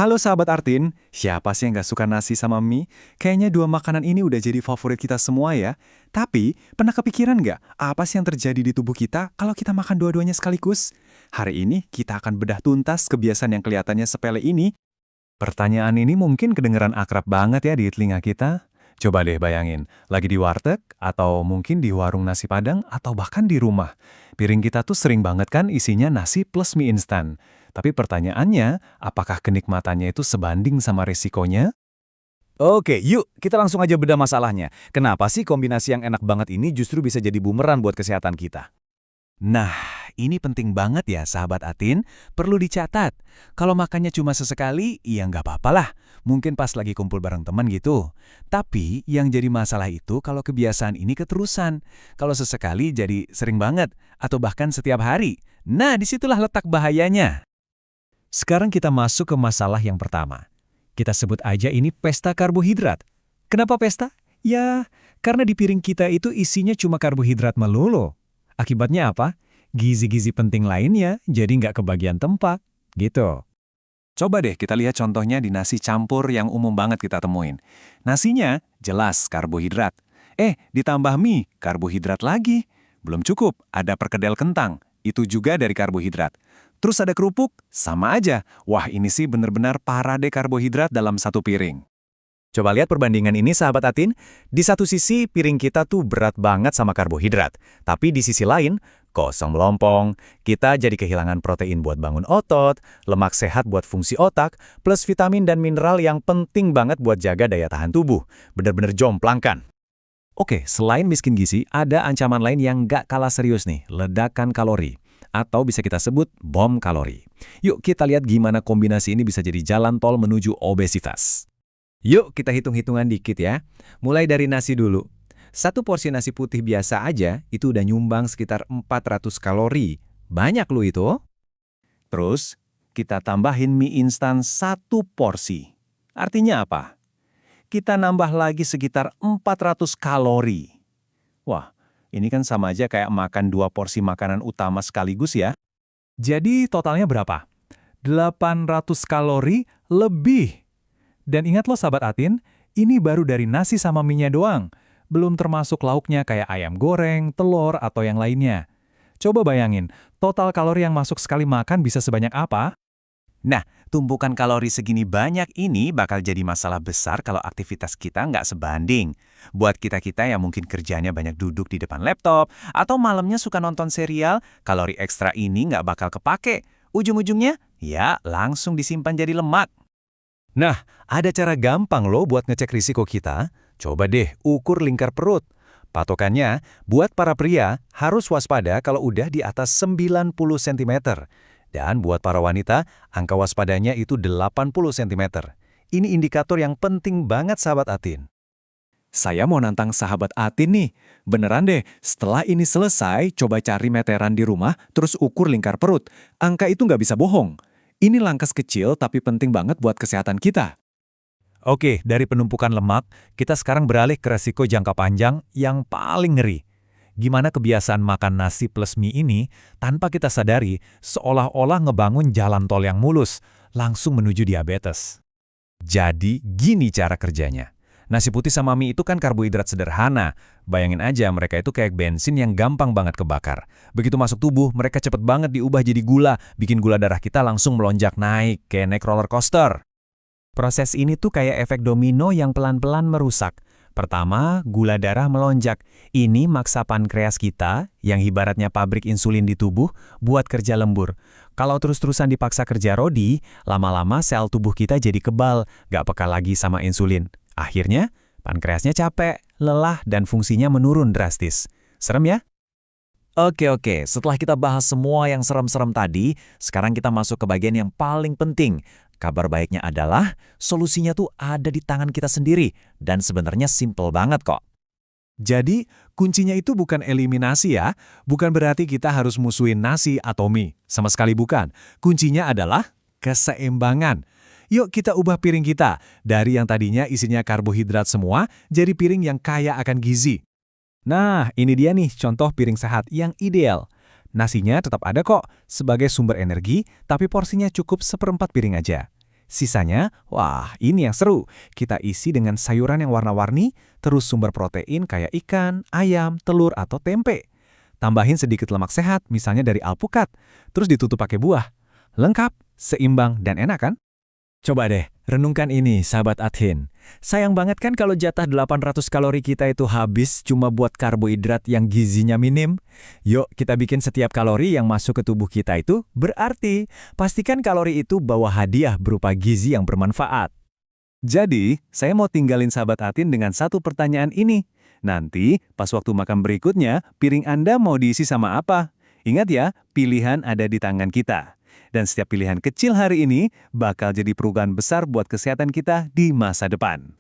Halo sahabat Artin, siapa sih yang gak suka nasi sama mie? Kayaknya dua makanan ini udah jadi favorit kita semua ya. Tapi, pernah kepikiran nggak apa sih yang terjadi di tubuh kita kalau kita makan dua-duanya sekaligus? Hari ini kita akan bedah tuntas kebiasaan yang kelihatannya sepele ini. Pertanyaan ini mungkin kedengeran akrab banget ya di telinga kita. Coba deh bayangin, lagi di warteg, atau mungkin di warung nasi Padang, atau bahkan di rumah. Piring kita tuh sering banget kan isinya nasi plus mie instan. Tapi pertanyaannya, apakah kenikmatannya itu sebanding sama resikonya? Oke, yuk kita langsung aja bedah masalahnya. Kenapa sih kombinasi yang enak banget ini justru bisa jadi bumerang buat kesehatan kita? Nah, ini penting banget ya sahabat Atin, perlu dicatat. Kalau makannya cuma sesekali, ya nggak apa-apa lah. Mungkin pas lagi kumpul bareng teman gitu. Tapi yang jadi masalah itu kalau kebiasaan ini keterusan. Kalau sesekali jadi sering banget, atau bahkan setiap hari. Nah, disitulah letak bahayanya. Sekarang kita masuk ke masalah yang pertama. Kita sebut aja ini pesta karbohidrat. Kenapa pesta? Ya, karena di piring kita itu isinya cuma karbohidrat melulu. Akibatnya apa? Gizi-gizi penting lainnya jadi nggak kebagian tempat, gitu. Coba deh kita lihat contohnya di nasi campur yang umum banget kita temuin. Nasinya jelas karbohidrat. Ditambah mie, karbohidrat lagi. Belum cukup, ada perkedel kentang. Itu juga dari karbohidrat. Terus ada kerupuk, sama aja. Wah, ini sih bener-bener parade karbohidrat dalam satu piring. Coba lihat perbandingan ini sahabat Atin. Di satu sisi piring kita tuh berat banget sama karbohidrat. Tapi di sisi lain, kosong melompong. Kita jadi kehilangan protein buat bangun otot, lemak sehat buat fungsi otak, plus vitamin dan mineral yang penting banget buat jaga daya tahan tubuh. Bener-bener jomplang kan? Oke, selain miskin gizi, ada ancaman lain yang nggak kalah serius nih, ledakan kalori. Atau bisa kita sebut bom kalori. Yuk kita lihat gimana kombinasi ini bisa jadi jalan tol menuju obesitas. Yuk kita hitung-hitungan dikit ya. Mulai dari nasi dulu. Satu porsi nasi putih biasa aja itu udah nyumbang sekitar 400 kalori. Banyak loh itu. Terus, kita tambahin mie instan satu porsi. Artinya apa? Kita nambah lagi sekitar 400 kalori. Wah, ini kan sama aja kayak makan dua porsi makanan utama sekaligus ya. Jadi totalnya berapa? 800 kalori lebih. Dan ingat loh sahabat Atin, ini baru dari nasi sama mie-nya doang. Belum termasuk lauknya kayak ayam goreng, telur, atau yang lainnya. Coba bayangin, total kalori yang masuk sekali makan bisa sebanyak apa? Nah, tumpukan kalori segini banyak ini bakal jadi masalah besar kalau aktivitas kita nggak sebanding. Buat kita-kita yang mungkin kerjanya banyak duduk di depan laptop, atau malamnya suka nonton serial, kalori ekstra ini nggak bakal kepake. Ujung-ujungnya, ya langsung disimpan jadi lemak. Nah, ada cara gampang loh buat ngecek risiko kita. Coba deh ukur lingkar perut. Patokannya, buat para pria harus waspada kalau udah di atas 90 cm. Dan buat para wanita, angka waspadanya itu 80 cm. Ini indikator yang penting banget sahabat Atin. Saya mau nantang sahabat Atin nih. Beneran deh, setelah ini selesai, coba cari meteran di rumah, terus ukur lingkar perut. Angka itu nggak bisa bohong. Ini langkah kecil tapi penting banget buat kesehatan kita. Oke, dari penumpukan lemak, kita sekarang beralih ke resiko jangka panjang yang paling ngeri. Gimana kebiasaan makan nasi plus mie ini, tanpa kita sadari, seolah-olah ngebangun jalan tol yang mulus, langsung menuju diabetes. Jadi, gini cara kerjanya. Nasi putih sama mie itu kan karbohidrat sederhana. Bayangin aja mereka itu kayak bensin yang gampang banget kebakar. Begitu masuk tubuh, mereka cepet banget diubah jadi gula, bikin gula darah kita langsung melonjak naik, kayak naik roller coaster. Proses ini tuh kayak efek domino yang pelan-pelan merusak. Pertama, gula darah melonjak. Ini maksa pankreas kita, yang ibaratnya pabrik insulin di tubuh, buat kerja lembur. Kalau terus-terusan dipaksa kerja rodi, lama-lama sel tubuh kita jadi kebal, gak peka lagi sama insulin. Akhirnya, pankreasnya capek, lelah, dan fungsinya menurun drastis. Serem ya? Oke, setelah kita bahas semua yang serem-serem tadi, sekarang kita masuk ke bagian yang paling penting. Kabar baiknya adalah, solusinya tuh ada di tangan kita sendiri, dan sebenarnya simple banget kok. Jadi, kuncinya itu bukan eliminasi ya, bukan berarti kita harus musuhin nasi atau mie. Sama sekali bukan. Kuncinya adalah keseimbangan. Yuk kita ubah piring kita, dari yang tadinya isinya karbohidrat semua, jadi piring yang kaya akan gizi. Nah, ini dia nih contoh piring sehat yang ideal. Nasinya tetap ada kok, sebagai sumber energi, tapi porsinya cukup seperempat piring aja. Sisanya, wah ini yang seru. Kita isi dengan sayuran yang warna-warni, terus sumber protein kayak ikan, ayam, telur, atau tempe. Tambahin sedikit lemak sehat, misalnya dari alpukat. Terus ditutup pakai buah. Lengkap, seimbang, dan enak kan? Coba deh, renungkan ini, sahabat Adhin. Sayang banget kan kalau jatah 800 kalori kita itu habis cuma buat karbohidrat yang gizinya minim? Yuk, kita bikin setiap kalori yang masuk ke tubuh kita itu berarti. Pastikan kalori itu bawa hadiah berupa gizi yang bermanfaat. Jadi, saya mau tinggalin sahabat Atin dengan satu pertanyaan ini. Nanti, pas waktu makan berikutnya, piring Anda mau diisi sama apa? Ingat ya, pilihan ada di tangan kita. Dan setiap pilihan kecil hari ini bakal jadi perubahan besar buat kesehatan kita di masa depan.